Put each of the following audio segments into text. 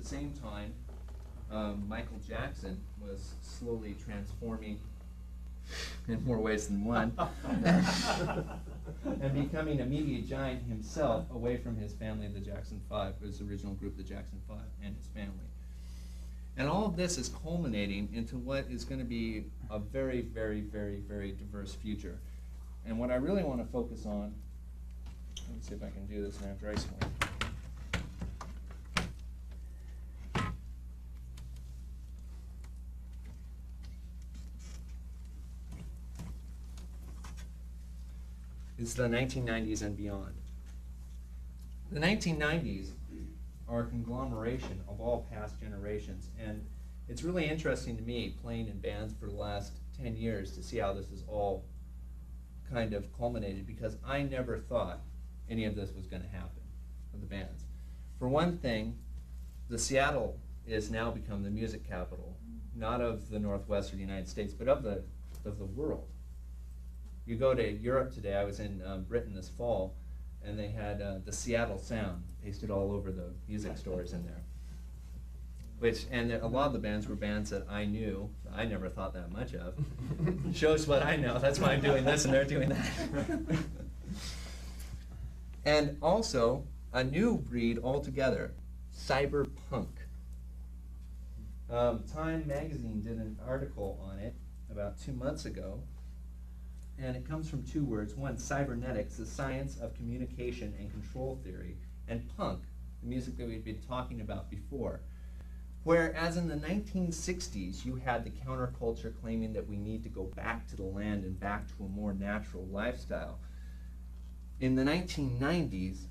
same time, Michael Jackson was slowly transforming in more ways than one, and becoming a media giant himself away from his family, the Jackson Five, his original group, the Jackson Five, and his family. And all of this is culminating into what is going to be a very, very, very, very diverse future. And what I really want to focus on, let me see if I can do this after I smoke. Is the 1990s and beyond. The 1990s are a conglomeration of all past generations, and it's really interesting to me, playing in bands for the last 10 years, to see how this is all kind of culminated, because I never thought any of this was going to happen with the bands. For one thing, the Seattle is now become the music capital, not of the Northwest or the United States, but of the world. You go to Europe today, I was in Britain this fall, and they had the Seattle Sound pasted all over the music stores in there. And a lot of the bands were bands that I knew, I never thought that much of. Shows what I know, that's why I'm doing this and they're doing that. And also, a new breed altogether, cyberpunk. Time magazine did an article on it about 2 months ago, and it comes from two words. One, cybernetics, the science of communication and control theory, and punk, the music that we'd been talking about before. Whereas in the 1960s, you had the counterculture claiming that we need to go back to the land and back to a more natural lifestyle. In the 1990s,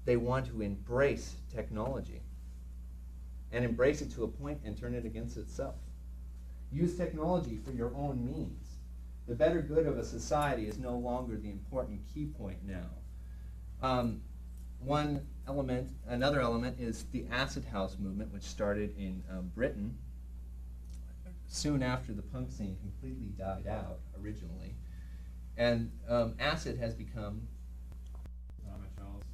they want to embrace technology and embrace it to a point and turn it against itself. Use technology for your own means. The better good of a society is no longer the important key point now. Another element is the acid house movement, which started in Britain soon after the punk scene completely died out originally. And acid has become... Bombshells,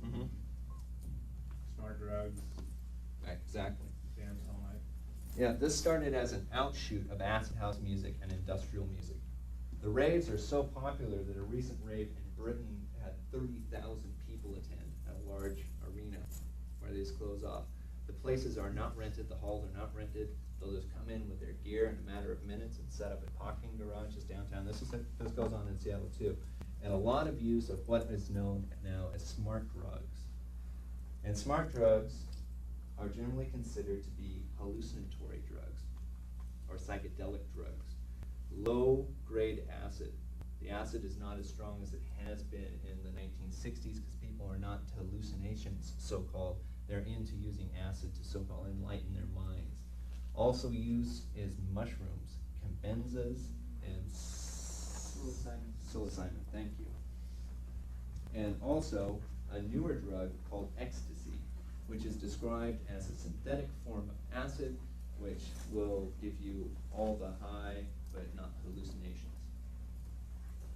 smart drugs, Exactly. dance all night. Yeah, this started as an outshoot of acid house music and industrial music. The raves are so popular that a recent rave in Britain had 30,000 people attend at a large arena where they just close off. The places are not rented, the halls are not rented. They'll just come in with their gear in a matter of minutes and set up at parking garages downtown. This goes on in Seattle too. And a lot of use of what is known now as smart drugs. And smart drugs are generally considered to be hallucinatory drugs or psychedelic drugs. Low-grade acid. The acid is not as strong as it has been in the 1960s because people are not into hallucinations, so-called. They're into using acid to so-called enlighten their minds. Also used is mushrooms, cabenzas, and psilocybin. Thank you. And also a newer drug called ecstasy, which is described as a synthetic form of acid, which will give you all the high, but not hallucinations,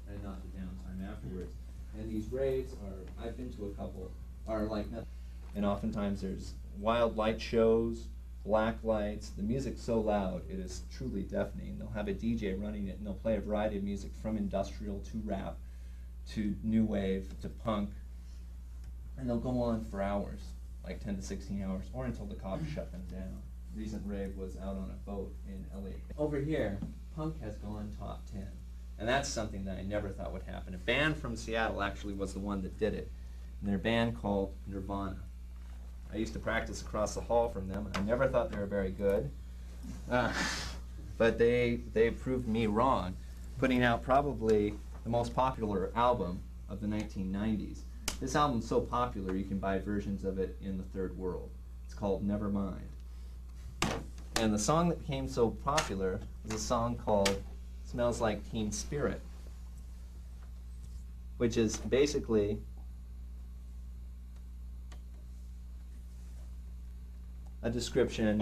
and not the downtime afterwards. And these raves are, I've been to a couple, are like nothing. And oftentimes there's wild light shows, black lights. The music's so loud, it is truly deafening. They'll have a DJ running it, and they'll play a variety of music from industrial to rap, to new wave, to punk. And they'll go on for hours, like 10 to 16 hours, or until the cops shut them down. Recent rave was out on a boat in LA. Over here, punk has gone top 10. And that's something that I never thought would happen. A band from Seattle actually was the one that did it. And their band called Nirvana. I used to practice across the hall from them. I never thought they were very good. But they proved me wrong, putting out probably the most popular album of the 1990s. This album's so popular you can buy versions of it in the third world. It's called Nevermind. And the song that became so popular was a song called Smells Like Teen Spirit, which is basically a description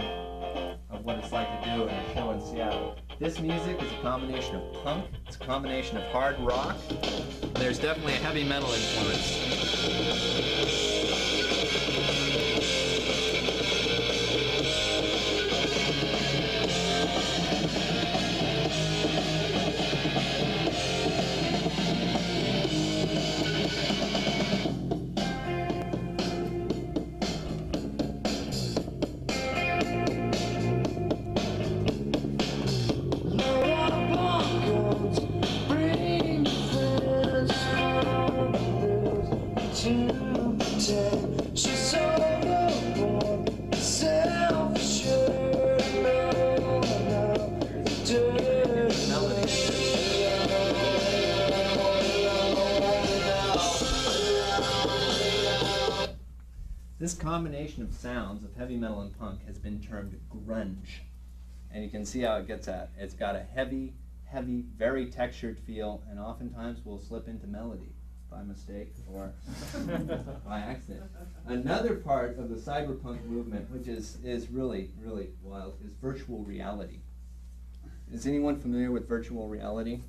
of what it's like to do a show in Seattle. This music is a combination of punk, it's a combination of hard rock, and there's definitely a heavy metal influence. combination of sounds of heavy metal and punk has been termed grunge. And you can see how it gets at. It's got a heavy, very textured feel, and oftentimes will slip into melody by mistake or by accident. Another part of the cyberpunk movement, which is really, really wild, is virtual reality. Is anyone familiar with virtual reality?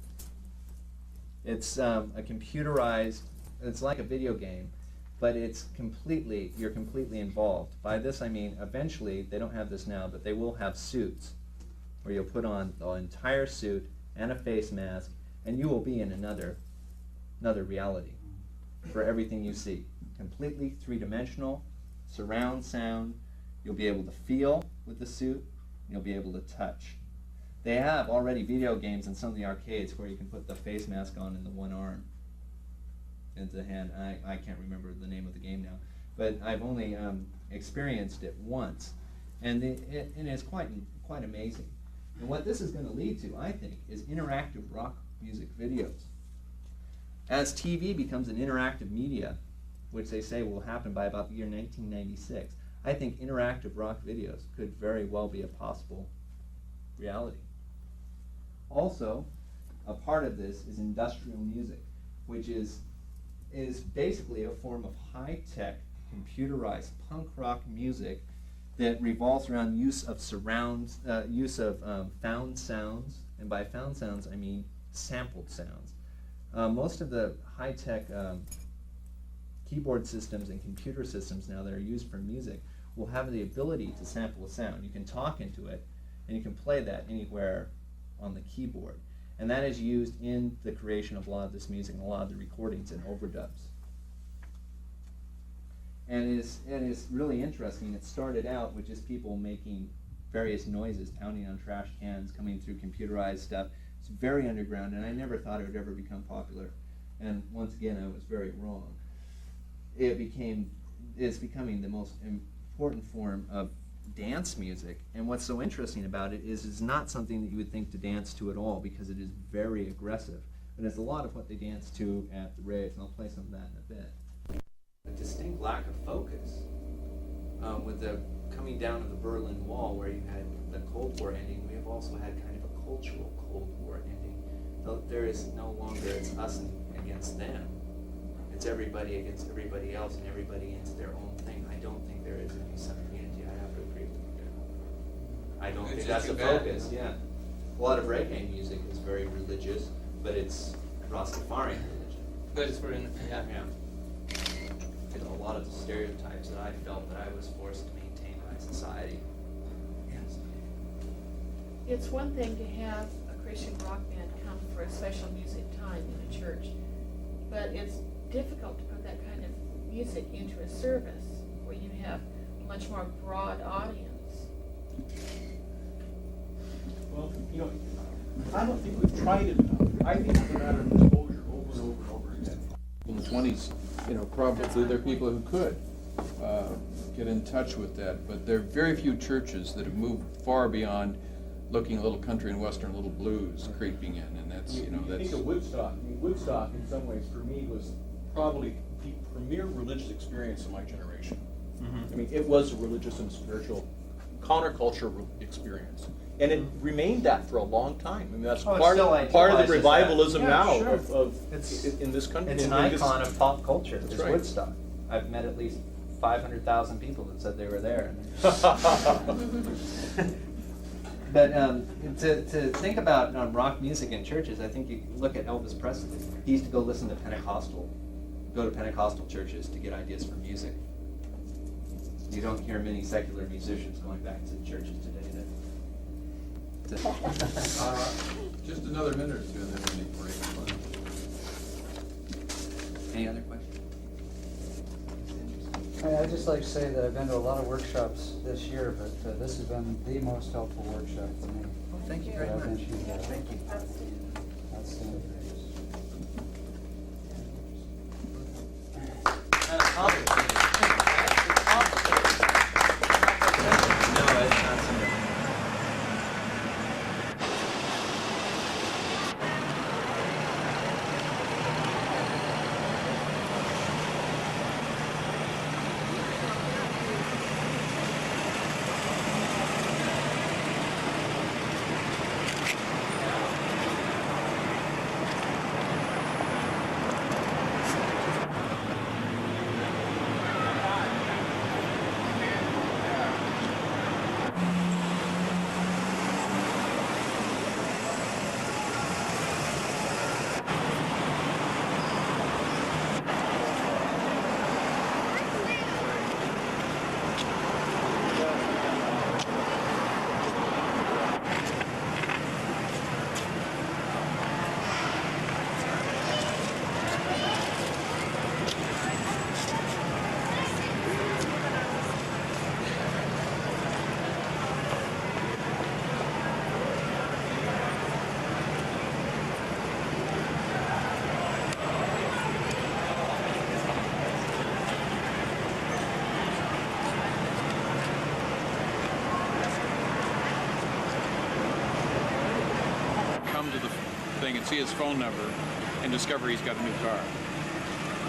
It's a computerized, it's like a video game, but you're completely involved. By this I mean, eventually, they don't have this now, but they will have suits where you'll put on the entire suit and a face mask, and you will be in another reality for everything you see. Completely three-dimensional, surround sound, you'll be able to feel with the suit, and you'll be able to touch. They have already video games in some of the arcades where you can put the face mask on in the one arm into the hand. I can't remember the name of the game now, but I've only experienced it once, and it's quite amazing. And what this is going to lead to, I think, is interactive rock music videos. As TV becomes an interactive media, which they say will happen by about the year 1996, I think interactive rock videos could very well be a possible reality. Also, a part of this is industrial music, which is basically a form of high-tech, computerized punk rock music that revolves around use of found sounds, and by found sounds I mean sampled sounds. Most of the high-tech keyboard systems and computer systems now that are used for music will have the ability to sample a sound. You can talk into it, and you can play that anywhere on the keyboard. And that is used in the creation of a lot of this music and a lot of the recordings and overdubs. And it is really interesting. It started out with just people making various noises, pounding on trash cans, coming through computerized stuff. It's very underground, and I never thought it would ever become popular. And once again, I was very wrong. It's becoming the most important form of dance music. And what's so interesting about it is it's not something that you would think to dance to at all, because it is very aggressive. And it's a lot of what they dance to at the raves, and I'll play some of that in a bit. A distinct lack of focus with the coming down of the Berlin Wall, where you had the Cold War ending. We have also had kind of a cultural Cold War ending. So there is no longer it's us against them. It's everybody against everybody else, and everybody into their own thing. I don't think there is any sense of unity. I have to agree with you. I don't think that's the focus. Yeah, a lot of reggae music is very religious, but it's Rastafarian religion. But it's very, yeah. A lot of the stereotypes that I felt that I was forced to maintain by society. Yes. It's one thing to have a Christian rock band come for a special music time in a church, but it's difficult to put that kind of music into a service where you have a much more broad audience. Well, I don't think we've tried it enough. I think it's a matter of exposure over and over and over again. In the 20s, probably there are people who could get in touch with that, but there are very few churches that have moved far beyond looking a little country and western, a little blues creeping in, and that's, You that's... think of Woodstock. I mean, Woodstock, in some ways, for me, was probably the premier religious experience of my generation. Mm-hmm. I mean, it was a religious and spiritual counterculture experience. And it remained that for a long time. I mean, that's part of the revivalism now in this country. It's an icon of pop culture. That's It's right. Woodstock. I've met at least 500,000 people that said they were there. But to think about rock music in churches, I think you look at Elvis Presley. He used to go listen to Pentecostal churches to get ideas for music. You don't hear many secular musicians going back to churches today. Just another minute or two, and then we'll need break. Any other questions? I'd just like to say that I've been to a lot of workshops this year, but this has been the most helpful workshop for me. Well, thank you very that I've much. been to. Thank you. Outstanding. thing and see his phone number and discover he's got a new car.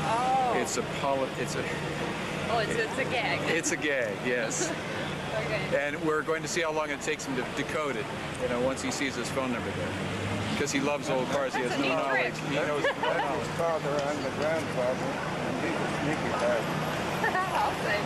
Oh. It's a Oh, it's a gag. It's a gag, yes. Okay. And we're going to see how long it takes him to decode it, you know, once he sees his phone number there. Because he loves old cars, he has That's a no neat knowledge. trick. He knows no That's knowledge. his father and the grandfather, and he's a sneaky bastard. I'll say.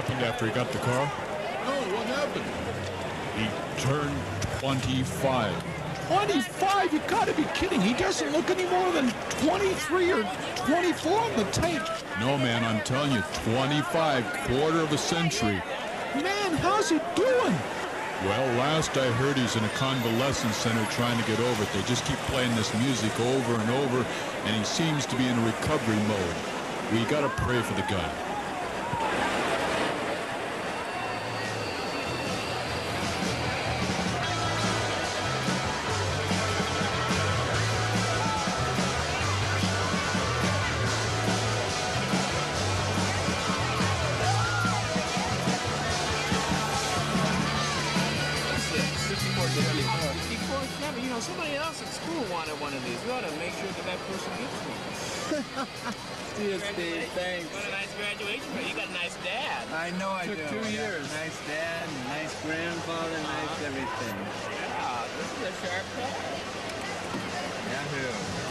happened after he got the car? No, what happened? He turned 25. 25? You gotta be kidding. He doesn't look any more than 23 or 24 on the tape. No, man, I'm telling you, 25, quarter of a century. Man, how's he doing? Well, last I heard he's in a convalescence center trying to get over it. They just keep playing this music over and over, and he seems to be in recovery mode. We gotta pray for the guy. You know, somebody else at school wanted one of these. We ought to make sure that person gets one. See you, Steve. Thanks. What a nice graduation. You got a nice dad. I know I Took do. 2 years. Nice dad, nice grandfather, nice everything. Yeah, this is a sharp car. Yahoo.